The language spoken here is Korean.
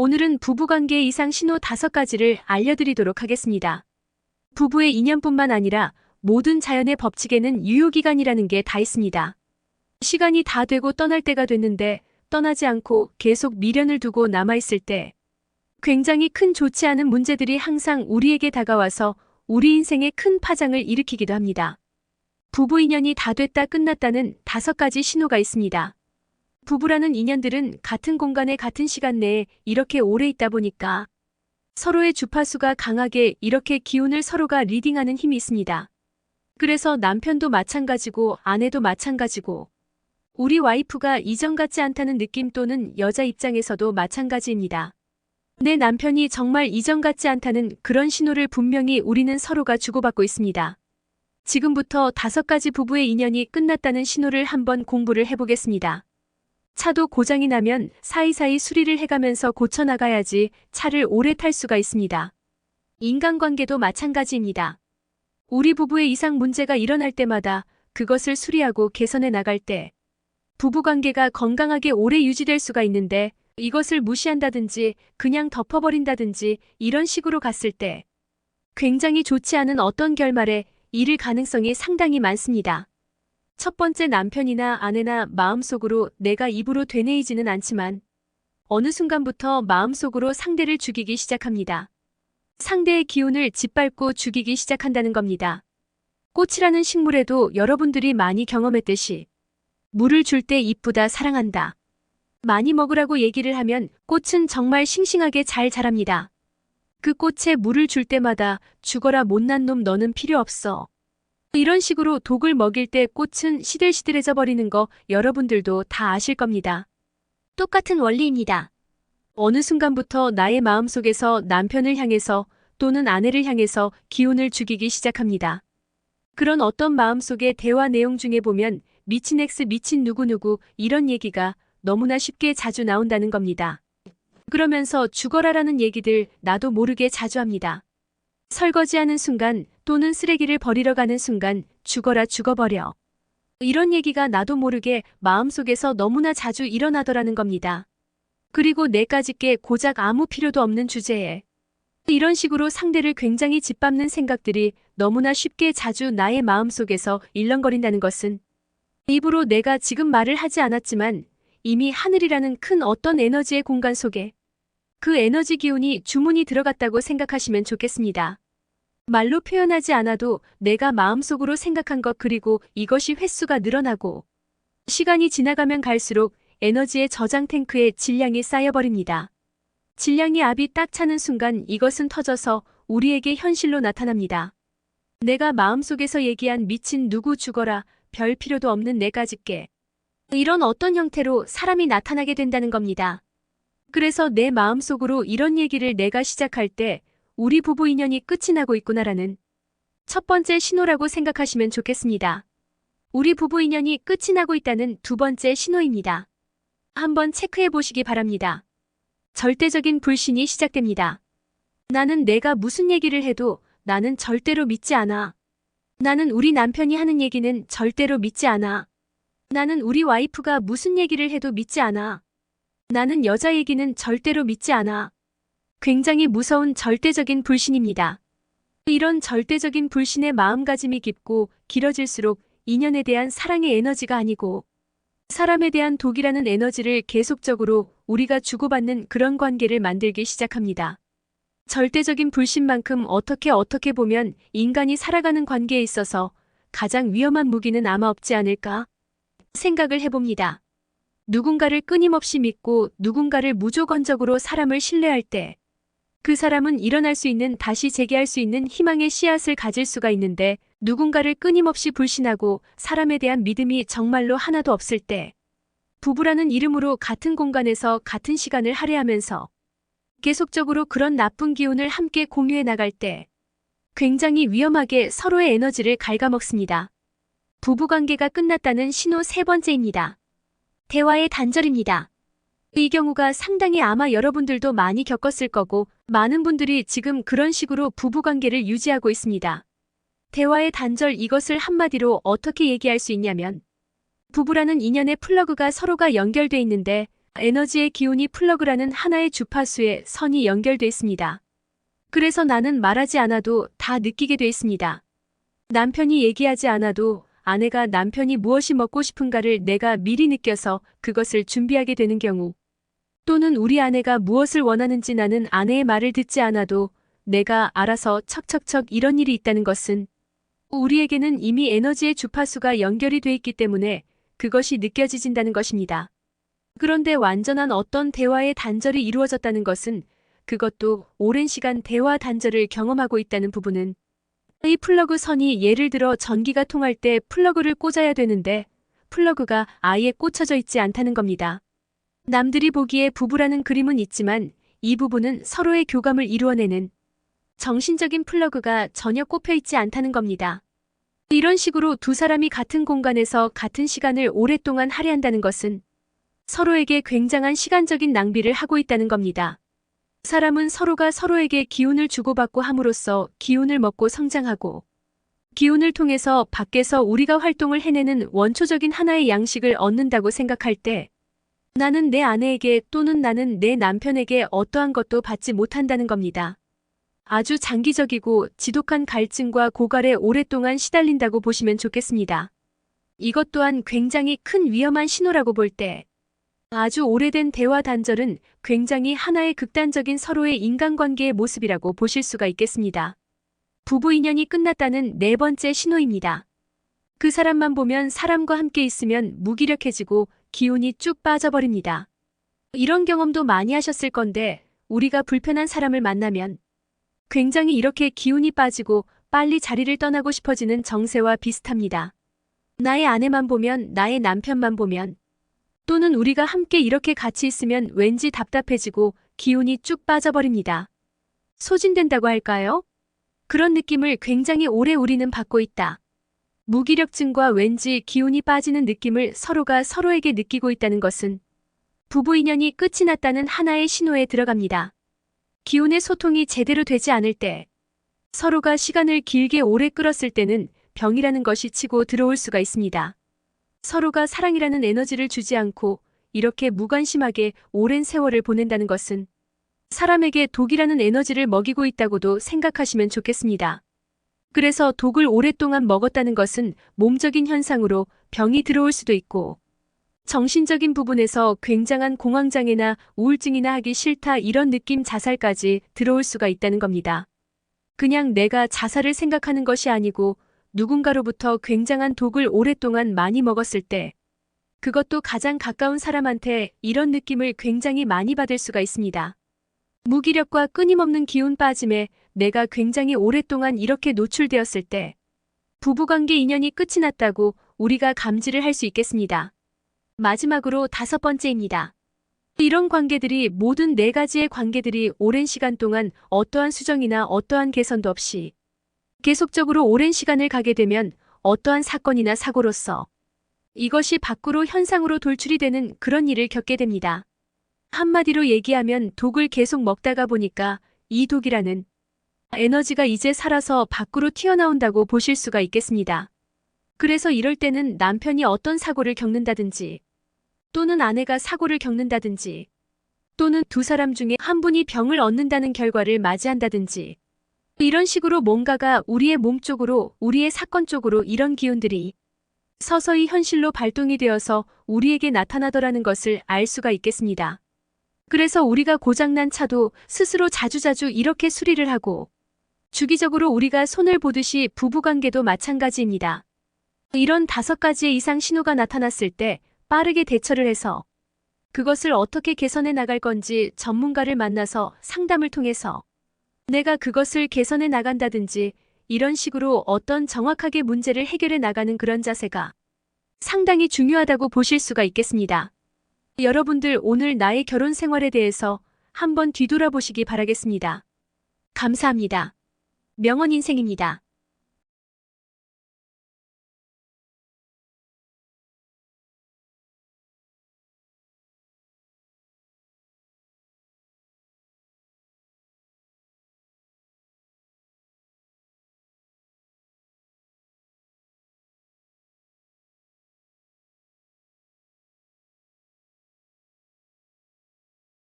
오늘은 부부관계의 이상 신호 5가지를 알려드리도록 하겠습니다. 부부의 인연뿐만 아니라 모든 자연의 법칙에는 유효기간이라는 게 다 있습니다. 시간이 다 되고 떠날 때가 됐는데 떠나지 않고 계속 미련을 두고 남아있을 때 굉장히 큰 좋지 않은 문제들이 항상 우리에게 다가와서 우리 인생에 큰 파장을 일으키기도 합니다. 부부 인연이 다 됐다 끝났다는 5가지 신호가 있습니다. 부부라는 인연들은 같은 공간에 같은 시간 내에 이렇게 오래 있다 보니까 서로의 주파수가 강하게 이렇게 기운을 서로가 리딩하는 힘이 있습니다. 그래서 남편도 마찬가지고 아내도 마찬가지고 우리 와이프가 이전 같지 않다는 느낌 또는 여자 입장에서도 마찬가지입니다. 내 남편이 정말 이전 같지 않다는 그런 신호를 분명히 우리는 서로가 주고받고 있습니다. 지금부터 5가지 부부의 인연이 끝났다는 신호를 한번 공부를 해보겠습니다. 차도 고장이 나면 사이사이 수리를 해가면서 고쳐나가야지 차를 오래 탈 수가 있습니다. 인간관계도 마찬가지입니다. 우리 부부의 이상 문제가 일어날 때마다 그것을 수리하고 개선해 나갈 때 부부관계가 건강하게 오래 유지될 수가 있는데 이것을 무시한다든지 그냥 덮어버린다든지 이런 식으로 갔을 때 굉장히 좋지 않은 어떤 결말에 이를 가능성이 상당히 많습니다. 첫 번째, 남편이나 아내나 마음속으로 내가 입으로 되뇌이지는 않지만 어느 순간부터 마음속으로 상대를 죽이기 시작합니다. 상대의 기운을 짓밟고 죽이기 시작한다는 겁니다. 꽃이라는 식물에도 여러분들이 많이 경험했듯이 물을 줄 때 이쁘다, 사랑한다. 많이 먹으라고 얘기를 하면 꽃은 정말 싱싱하게 잘 자랍니다. 그 꽃에 물을 줄 때마다 죽어라 못난 놈, 너는 필요 없어. 이런 식으로 독을 먹일 때 꽃은 시들시들해져 버리는 거 여러분들도 다 아실 겁니다. 똑같은 원리입니다. 어느 순간부터 나의 마음속에서 남편을 향해서 또는 아내를 향해서 기운을 죽이기 시작합니다. 그런 어떤 마음속의 대화 내용 중에 보면 미친 X, 미친 누구누구 이런 얘기가 너무나 쉽게 자주 나온다는 겁니다. 그러면서 죽어라라는 얘기들 나도 모르게 자주 합니다. 설거지하는 순간 또는 쓰레기를 버리러 가는 순간 죽어라, 죽어버려. 이런 얘기가 나도 모르게 마음속에서 너무나 자주 일어나더라는 겁니다. 그리고 내까지 게 고작 아무 필요도 없는 주제에 이런 식으로 상대를 굉장히 짓밟는 생각들이 너무나 쉽게 자주 나의 마음속에서 일렁거린다는 것은 입으로 내가 지금 말을 하지 않았지만 이미 하늘이라는 큰 어떤 에너지의 공간 속에 그 에너지 기운이 주문이 들어갔다고 생각하시면 좋겠습니다. 말로 표현하지 않아도 내가 마음속으로 생각한 것, 그리고 이것이 횟수가 늘어나고 시간이 지나가면 갈수록 에너지의 저장 탱크에 질량이 쌓여버립니다. 질량이 압이 딱 차는 순간 이것은 터져서 우리에게 현실로 나타납니다. 내가 마음속에서 얘기한 미친 누구 죽어라, 별 필요도 없는 내까지 게 이런 어떤 형태로 사람이 나타나게 된다는 겁니다. 그래서 내 마음속으로 이런 얘기를 내가 시작할 때 우리 부부 인연이 끝이 나고 있구나라는 첫 번째 신호라고 생각하시면 좋겠습니다. 우리 부부 인연이 끝이 나고 있다는 2번째 신호입니다. 한번 체크해 보시기 바랍니다. 절대적인 불신이 시작됩니다. 나는 내가 무슨 얘기를 해도 나는 절대로 믿지 않아. 나는 우리 남편이 하는 얘기는 절대로 믿지 않아. 나는 우리 와이프가 무슨 얘기를 해도 믿지 않아. 나는 여자 얘기는 절대로 믿지 않아. 굉장히 무서운 절대적인 불신입니다. 이런 절대적인 불신의 마음가짐이 깊고 길어질수록 인연에 대한 사랑의 에너지가 아니고 사람에 대한 독이라는 에너지를 계속적으로 우리가 주고받는 그런 관계를 만들기 시작합니다. 절대적인 불신만큼 어떻게 보면 인간이 살아가는 관계에 있어서 가장 위험한 무기는 아마 없지 않을까 생각을 해봅니다. 누군가를 끊임없이 믿고 누군가를 무조건적으로 사람을 신뢰할 때 그 사람은 일어날 수 있는, 다시 재기할 수 있는 희망의 씨앗을 가질 수가 있는데 누군가를 끊임없이 불신하고 사람에 대한 믿음이 정말로 하나도 없을 때 부부라는 이름으로 같은 공간에서 같은 시간을 할애하면서 계속적으로 그런 나쁜 기운을 함께 공유해 나갈 때 굉장히 위험하게 서로의 에너지를 갉아먹습니다. 부부관계가 끝났다는 신호 3번째입니다. 대화의 단절입니다. 이 경우가 상당히 아마 여러분들도 많이 겪었을 거고 많은 분들이 지금 그런 식으로 부부관계를 유지하고 있습니다. 대화의 단절, 이것을 한마디로 어떻게 얘기할 수 있냐면 부부라는 인연의 플러그가 서로가 연결돼 있는데 에너지의 기운이 플러그라는 하나의 주파수에 선이 연결돼 있습니다. 그래서 나는 말하지 않아도 다 느끼게 돼 있습니다. 남편이 얘기하지 않아도 아내가 남편이 무엇이 먹고 싶은가를 내가 미리 느껴서 그것을 준비하게 되는 경우, 또는 우리 아내가 무엇을 원하는지 나는 아내의 말을 듣지 않아도 내가 알아서 척척척 이런 일이 있다는 것은 우리에게는 이미 에너지의 주파수가 연결이 돼 있기 때문에 그것이 느껴지진다는 것입니다. 그런데 완전한 어떤 대화의 단절이 이루어졌다는 것은, 그것도 오랜 시간 대화 단절을 경험하고 있다는 부분은, 이 플러그 선이 예를 들어 전기가 통할 때 플러그를 꽂아야 되는데 플러그가 아예 꽂혀져 있지 않다는 겁니다. 남들이 보기에 부부라는 그림은 있지만 이 부부는 서로의 교감을 이루어내는 정신적인 플러그가 전혀 꼽혀 있지 않다는 겁니다. 이런 식으로 두 사람이 같은 공간에서 같은 시간을 오랫동안 할애한다는 것은 서로에게 굉장한 시간적인 낭비를 하고 있다는 겁니다. 사람은 서로가 서로에게 기운을 주고받고 함으로써 기운을 먹고 성장하고, 기운을 통해서 밖에서 우리가 활동을 해내는 원초적인 하나의 양식을 얻는다고 생각할 때, 나는 내 아내에게 또는 나는 내 남편에게 어떠한 것도 받지 못한다는 겁니다. 아주 장기적이고 지독한 갈증과 고갈에 오랫동안 시달린다고 보시면 좋겠습니다. 이것 또한 굉장히 큰 위험한 신호라고 볼 때, 아주 오래된 대화 단절은 굉장히 하나의 극단적인 서로의 인간관계의 모습이라고 보실 수가 있겠습니다. 부부 인연이 끝났다는 네 번째 신호입니다. 그 사람만 보면 사람과 함께 있으면 무기력해지고 기운이 쭉 빠져버립니다. 이런 경험도 많이 하셨을 건데, 우리가 불편한 사람을 만나면 굉장히 이렇게 기운이 빠지고 빨리 자리를 떠나고 싶어지는 정세와 비슷합니다. 나의 아내만 보면, 나의 남편만 보면, 또는 우리가 함께 이렇게 같이 있으면 왠지 답답해지고 기운이 쭉 빠져버립니다. 소진된다고 할까요? 그런 느낌을 굉장히 오래 우리는 받고 있다. 무기력증과 왠지 기운이 빠지는 느낌을 서로가 서로에게 느끼고 있다는 것은 부부 인연이 끝이 났다는 하나의 신호에 들어갑니다. 기운의 소통이 제대로 되지 않을 때, 서로가 시간을 길게 오래 끌었을 때는 병이라는 것이 치고 들어올 수가 있습니다. 서로가 사랑이라는 에너지를 주지 않고 이렇게 무관심하게 오랜 세월을 보낸다는 것은 사람에게 독이라는 에너지를 먹이고 있다고도 생각하시면 좋겠습니다. 그래서 독을 오랫동안 먹었다는 것은 몸적인 현상으로 병이 들어올 수도 있고, 정신적인 부분에서 굉장한 공황장애나 우울증이나 하기 싫다 이런 느낌, 자살까지 들어올 수가 있다는 겁니다. 그냥 내가 자살을 생각하는 것이 아니고 누군가로부터 굉장한 독을 오랫동안 많이 먹었을 때, 그것도 가장 가까운 사람한테 이런 느낌을 굉장히 많이 받을 수가 있습니다. 무기력과 끊임없는 기운 빠짐에 내가 굉장히 오랫동안 이렇게 노출되었을 때, 부부관계 인연이 끝이 났다고 우리가 감지를 할 수 있겠습니다. 마지막으로 다섯 번째입니다. 이런 관계들이, 모든 네 가지의 관계들이 오랜 시간 동안 어떠한 수정이나 어떠한 개선도 없이 계속적으로 오랜 시간을 가게 되면 어떠한 사건이나 사고로서 이것이 밖으로 현상으로 돌출이 되는 그런 일을 겪게 됩니다. 한마디로 얘기하면 독을 계속 먹다가 보니까 이 독이라는 에너지가 이제 살아서 밖으로 튀어나온다고 보실 수가 있겠습니다. 그래서 이럴 때는 남편이 어떤 사고를 겪는다든지, 또는 아내가 사고를 겪는다든지, 또는 두 사람 중에 한 분이 병을 얻는다는 결과를 맞이한다든지, 이런 식으로 뭔가가 우리의 몸 쪽으로, 우리의 사건 쪽으로 이런 기운들이 서서히 현실로 발동이 되어서 우리에게 나타나더라는 것을 알 수가 있겠습니다. 그래서 우리가 고장난 차도 스스로 자주자주 이렇게 수리를 하고, 주기적으로 우리가 손을 보듯이 부부관계도 마찬가지입니다. 이런 5가지의 이상 신호가 나타났을 때 빠르게 대처를 해서 그것을 어떻게 개선해 나갈 건지 전문가를 만나서 상담을 통해서 내가 그것을 개선해 나간다든지, 이런 식으로 어떤 정확하게 문제를 해결해 나가는 그런 자세가 상당히 중요하다고 보실 수가 있겠습니다. 여러분들, 오늘 나의 결혼 생활에 대해서 한번 뒤돌아보시기 바라겠습니다. 감사합니다. 명언인생입니다.